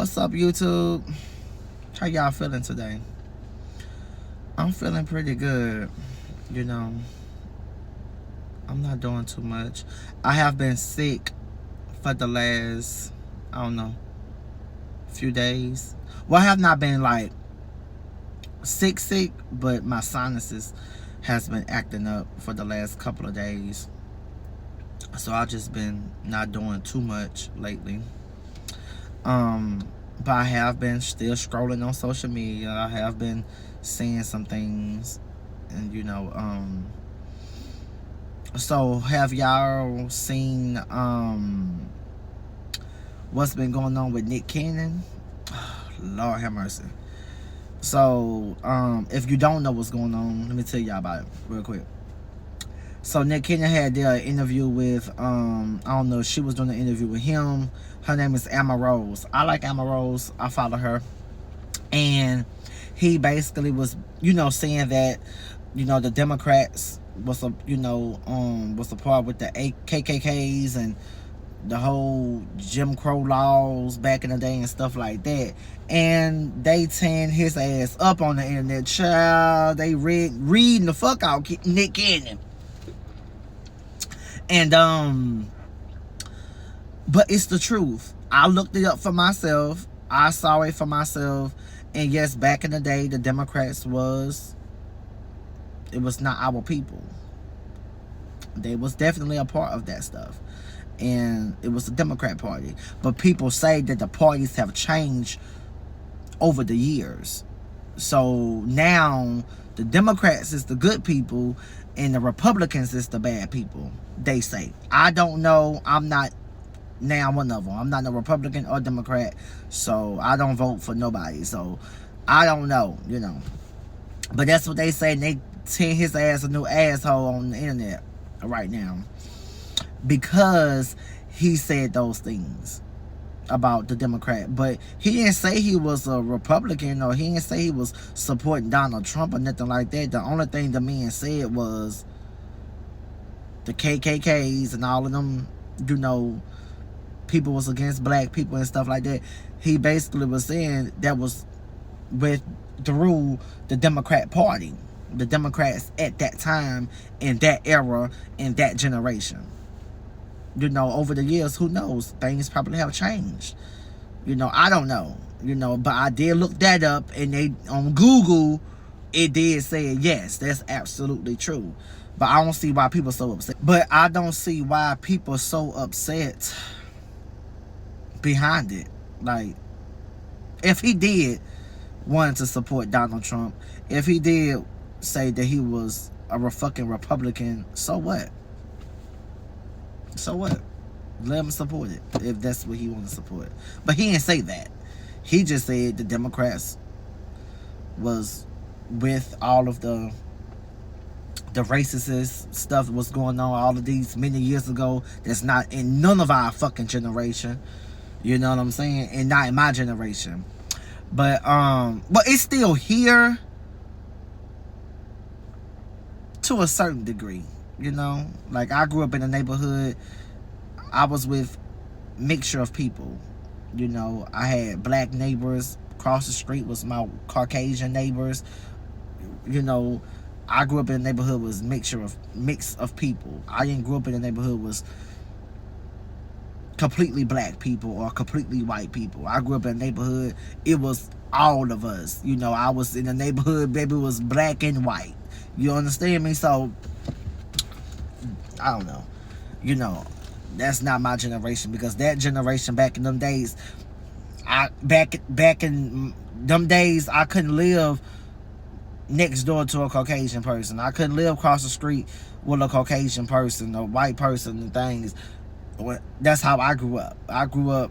What's up, YouTube? How y'all feeling today? I'm feeling pretty good. You know, I'm not doing too much. I have been sick for the last, I don't know, few days. Well, I have not been like sick, but my sinuses has been acting up for the last couple of days. So I've just been not doing too much lately. But I have been still scrolling on social media. I have been seeing some things, and so have y'all seen what's been going on with Nick Cannon? Lord have mercy. So if you don't know what's going on, let me tell y'all about it real quick. So Nick Cannon had their interview with I don't know, she was doing an interview with him. Her name is Amber Rose. I like Amber Rose. I follow her. And he basically was, saying that, the Democrats was a part with the KKKs and the whole Jim Crow laws back in the day and stuff like that. And they tearing his ass up on the internet. Child, they reading the fuck out Nick Cannon. And but it's the truth. I looked it up for myself. I saw it for myself. And yes, back in the day, the Democrats was not our people. They was definitely a part of that stuff. And it was the Democrat Party. But people say that the parties have changed over the years. So now the Democrats is the good people and the Republicans is the bad people, they say. I don't know. I'm not now one of them. I'm not a Republican or Democrat, so I don't vote for nobody. So I don't know, But that's what they say, and they tear his ass a new asshole on the internet right now because he said those things about the Democrat. But he didn't say he was a Republican, or he didn't say he was supporting Donald Trump or nothing like that. The only thing the man said was the KKKs and all of them, people was against black people and stuff like that. He basically was saying that was through the Democrat Party, the Democrats at that time, in that era, in that generation. Over the years, who knows? Things probably have changed. I don't know. But I did look that up, and they on Google, it did say yes, that's absolutely true. But I don't see why people are so upset. But I don't see why people are so upset behind it. Like, if he did want to support Donald Trump, if he did say that he was a fucking Republican, so what? So what? Let him support it if that's what he wants to support. But he didn't say that. He just said the Democrats was with all of the racist stuff that was going on all of these many years ago. That's not in none of our fucking generation. You know what I'm saying? And not in my generation. But it's still here to a certain degree. Like, I grew up in a neighborhood. I was with mixture of people. I had black neighbors. Across the street was my Caucasian neighbors. I grew up in a neighborhood was mix of people. I didn't grow up in a neighborhood was completely black people or completely white people. I grew up in a neighborhood, it was all of us. I was in a neighborhood, baby, was black and white. You understand me? So I don't know. That's not my generation, because that generation back in them days, back in them days, I couldn't live next door to a Caucasian person. I couldn't live across the street with a Caucasian person, a white person, and things. That's how I grew up. I grew up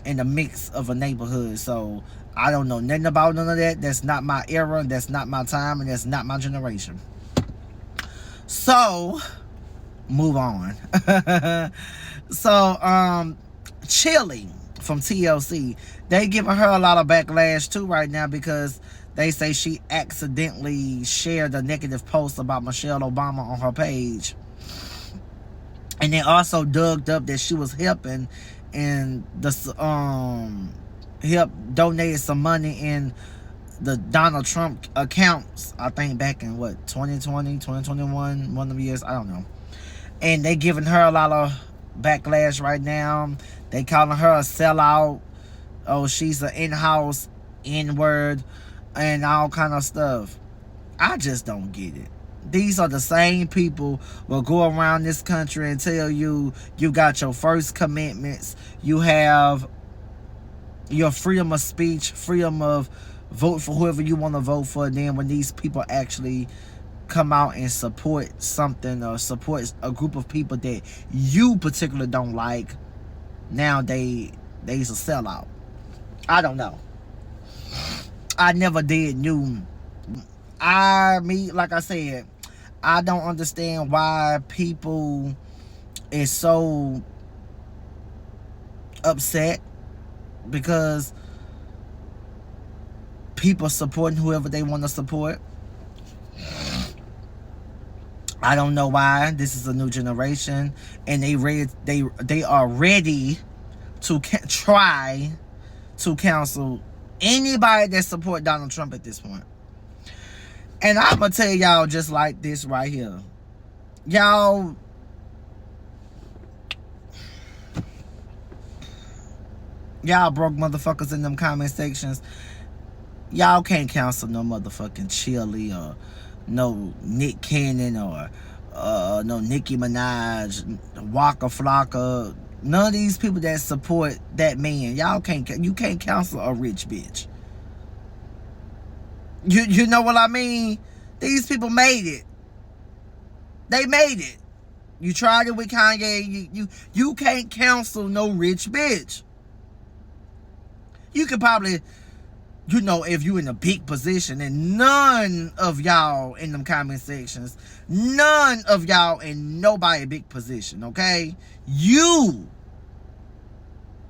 in a mix of a neighborhood, so I don't know nothing about none of that. That's not my era, that's not my time, and that's not my generation. So move on. So Chilli from TLC, they giving her a lot of backlash too right now, because they say she accidentally shared a negative post about Michelle Obama on her page. And they also dug up that she was helping in the helped donated some money in the Donald Trump accounts, I think back in what, 2020, 2021, one of the years, I don't know. And they giving her a lot of backlash right now. They calling her a sellout. Oh, she's an in-house N-word and all kind of stuff. I just don't get it. These are the same people will go around this country and tell you you got your First Amendments, you have your freedom of speech, freedom of vote for whoever you want to vote for. And then when these people actually come out and support something or support a group of people that you particularly don't like, now they's a sellout. I don't know. I never did knew. Like I said, I don't understand why people is so upset because people supporting whoever they want to support. I don't know why. This is a new generation, and they are ready to try to cancel anybody that support Donald Trump at this point. And I'm gonna tell y'all just like this right here, y'all. Y'all broke motherfuckers in them comment sections. Y'all can't cancel no motherfucking Chili or no Nick Cannon or no Nicki Minaj, Waka Flocka. None of these people that support that man. You can't cancel a rich bitch. You know what I mean? These people made it. They made it. You tried it with Kanye. You can't cancel no rich bitch. You can probably, if you in a big position, and none of y'all in them comment sections, none of y'all in nobody big position, okay? You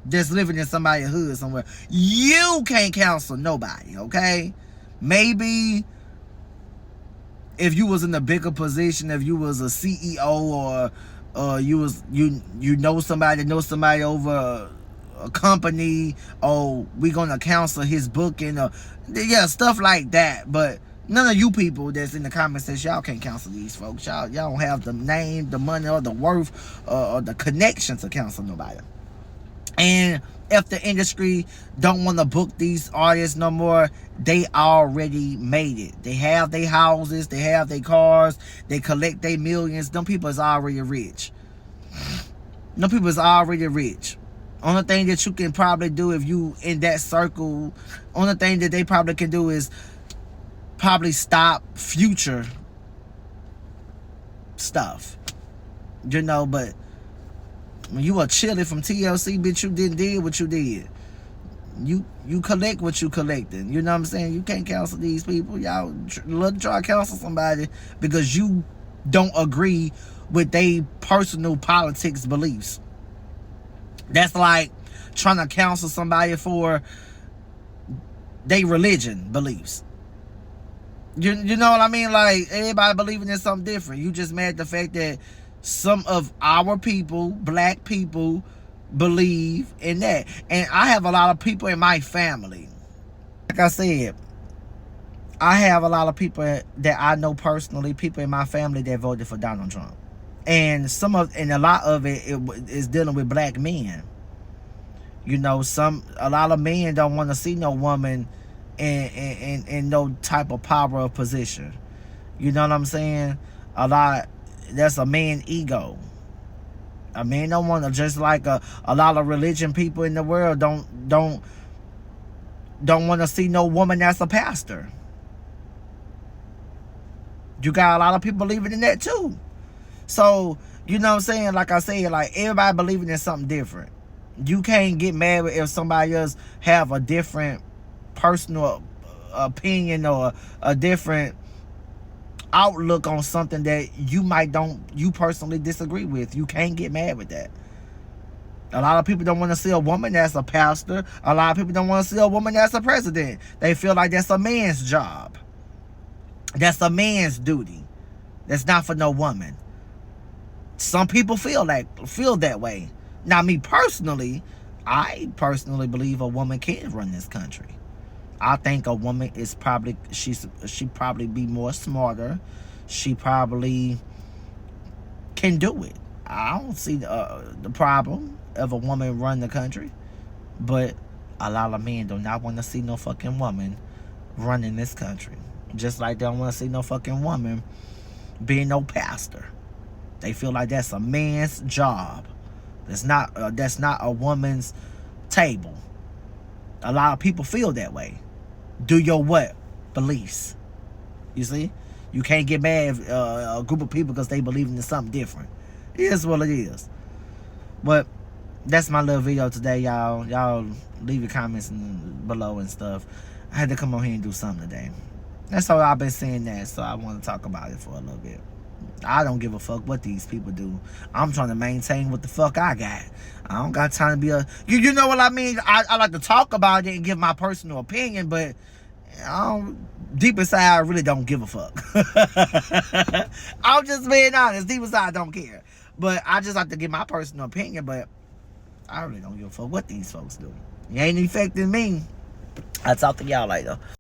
that's living in somebody's hood somewhere, you can't cancel nobody, okay? Maybe if you was in a bigger position, if you was a CEO or you know somebody over a company, oh, we gonna cancel his booking, or stuff like that. But none of you people that's in the comment section, y'all can't cancel these folks. Y'all don't have the name, the money, or the worth, or the connection to cancel nobody. And if the industry don't want to book these artists no more, they already made it. They have their houses, they have their cars, they collect their millions. Them people is already rich. Them people is already rich. Only thing that you can probably do if you in that circle, only thing that they probably can do is probably stop future stuff. But when you are chilling from TLC, bitch, you did what you did. You collect what you collecting. You know what I'm saying? You can't cancel these people. Y'all love to try to cancel somebody because you don't agree with their personal politics beliefs. That's like trying to counsel somebody for their religion beliefs. You know what I mean? Like, everybody believing in something different. You just mad at the fact that some of our people, black people, believe in that. And I have a lot of people in my family. Like I said, I have a lot of people that I know personally, people in my family that voted for Donald Trump. And a lot of it is dealing with black men. A lot of men don't want to see no woman in no type of power of position. You know what I'm saying? That's a man ego. A man don't want to, just like a lot of religion people in the world don't want to see no woman that's a pastor. You got a lot of people believing in that too. So, you know what I'm saying? Like I said, like, everybody believing in something different. You can't get mad if somebody else have a different personal opinion or a different outlook on something that you personally disagree with. You can't get mad with that. A lot of people don't want to see a woman that's a pastor. A lot of people don't want to see a woman that's a president. They feel like that's a man's job. That's a man's duty. That's not for no woman. Some people feel that way. Now, me personally, I personally believe a woman can run this country. I think a woman is probably she probably be more smarter. She probably can do it. I don't see the problem of a woman run the country, but a lot of men do not want to see no fucking woman running this country. Just like they don't want to see no fucking woman being no pastor. They feel like that's a man's job. That's not a woman's table. A lot of people feel that way. Do your what? Beliefs. You see? You can't get mad at a group of people because they believe in something different. It is what it is. But that's my little video today, y'all. Y'all leave your comments below and stuff. I had to come on here and do something today. That's all I've been saying that, so I want to talk about it for a little bit. I don't give a fuck what these people do. I'm trying to maintain what the fuck I got. I don't got time to be a... You know what I mean? I like to talk about it and give my personal opinion, but deep inside, I really don't give a fuck. I'm just being honest. Deep inside, I don't care. But I just like to give my personal opinion, but I really don't give a fuck what these folks do. It ain't affecting me. I'll talk to y'all later.